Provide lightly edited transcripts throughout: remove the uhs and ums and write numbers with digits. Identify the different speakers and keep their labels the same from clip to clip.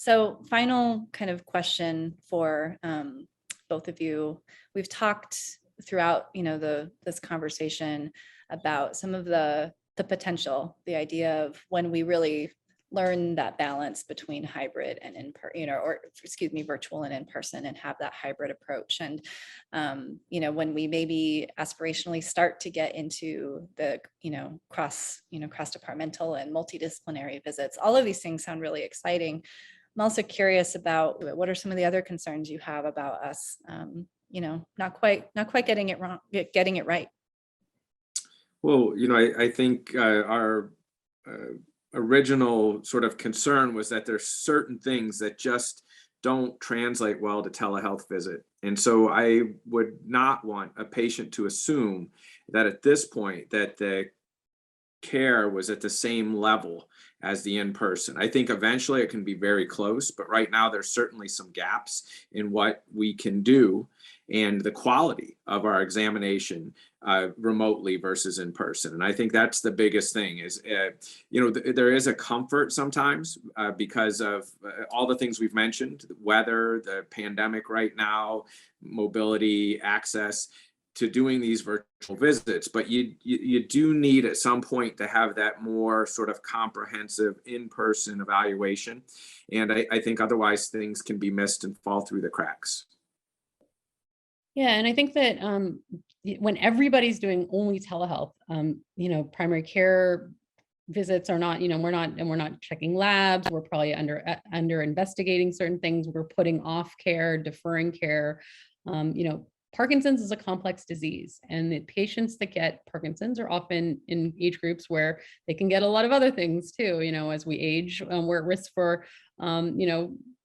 Speaker 1: So final kind of question for both of you. We've talked throughout, this conversation about some of the potential, the idea of when we really learn that balance between hybrid and virtual and in person, and have that hybrid approach. And, when we maybe aspirationally start to get into the, cross-departmental and multidisciplinary visits, all of these things sound really exciting. I'm also curious about what are some of the other concerns you have about us, not quite getting it wrong, getting it right.
Speaker 2: Well, I think our original sort of concern was that there's certain things that just don't translate well to telehealth visit. And so I would not want a patient to assume that at this point that the care was at the same level as the in-person. I think eventually it can be very close, but right now there's certainly some gaps in what we can do and the quality of our examination remotely versus in person. And I think that's the biggest thing is, there is a comfort sometimes because of all the things we've mentioned, the weather, the pandemic right now, mobility, access to doing these virtual visits, but you do need at some point to have that more sort of comprehensive in-person evaluation. And I think otherwise things can be missed and fall through the cracks.
Speaker 3: Yeah, and I think that when everybody's doing only telehealth, primary care visits are not, we're not checking labs. We're probably under investigating certain things. We're putting off care, deferring care. Parkinson's is a complex disease, and the patients that get Parkinson's are often in age groups where they can get a lot of other things too. As we age, we're at risk for,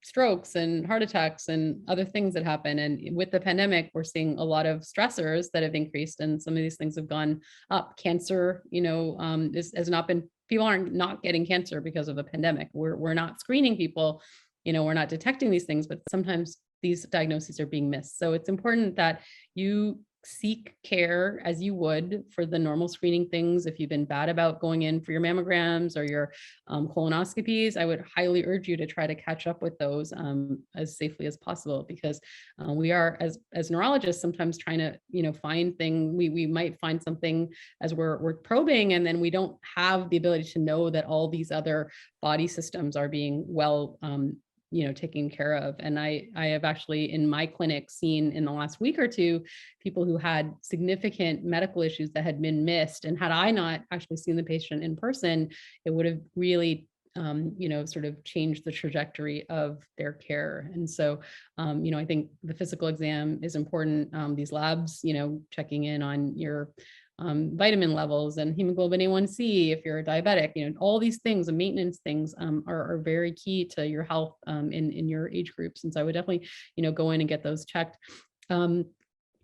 Speaker 3: strokes and heart attacks and other things that happen. And with the pandemic, we're seeing a lot of stressors that have increased, and some of these things have gone up. Cancer, has not been, people aren't not getting cancer because of the pandemic. We're not screening people, we're not detecting these things, but sometimes these diagnoses are being missed. So it's important that you seek care as you would for the normal screening things. If you've been bad about going in for your mammograms or your colonoscopies, I would highly urge you to try to catch up with those as safely as possible, because we are, as neurologists, sometimes trying to, find things. We might find something as we're probing, and then we don't have the ability to know that all these other body systems are being well taken care of. And I have actually in my clinic seen in the last week or two, people who had significant medical issues that had been missed. And had I not actually seen the patient in person, it would have really sort of changed the trajectory of their care. And so, I think the physical exam is important. These labs, checking in on your vitamin levels and hemoglobin A1C, if you're a diabetic, all these things, the maintenance things are very key to your health in your age groups. And so I would definitely, go in and get those checked.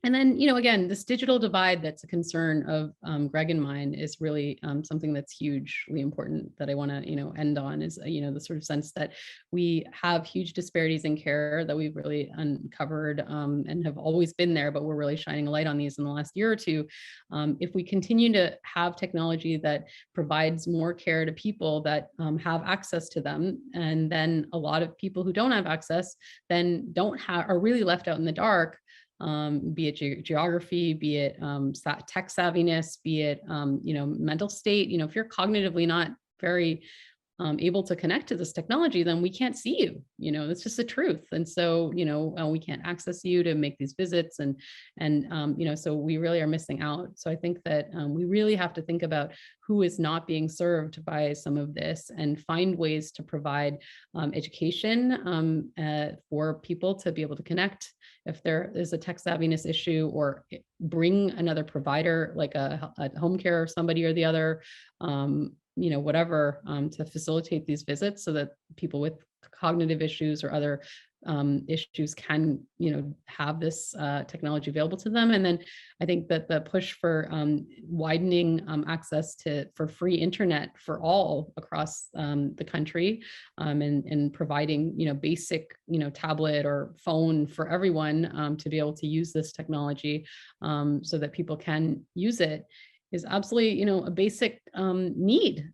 Speaker 3: And then, again, this digital divide that's a concern of Greg and mine is really something that's hugely important that I want to, end on is, the sort of sense that we have huge disparities in care that we've really uncovered and have always been there, but we're really shining a light on these in the last year or two. If we continue to have technology that provides more care to people that have access to them, and then a lot of people who don't have access then are really left out in the dark, be it geography, be it tech savviness, be it mental state. If you're cognitively not very able to connect to this technology, then we can't see you. It's just the truth. And so we can't access you to make these visits, and so we really are missing out. So I think that we really have to think about who is not being served by some of this, and find ways to provide education for people to be able to connect if there is a tech savviness issue, or bring another provider like a home care or somebody or the other, whatever, to facilitate these visits so that people with cognitive issues or other issues can, have this technology available to them. And then I think that the push for widening access for free internet for all across the country, and providing, basic, tablet or phone for everyone to be able to use this technology so that people can use it is absolutely, a basic need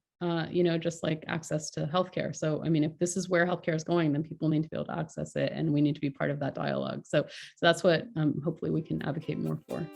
Speaker 3: just like access to healthcare. So, I mean, if this is where healthcare is going, then people need to be able to access it, and we need to be part of that dialogue. So that's what hopefully we can advocate more for.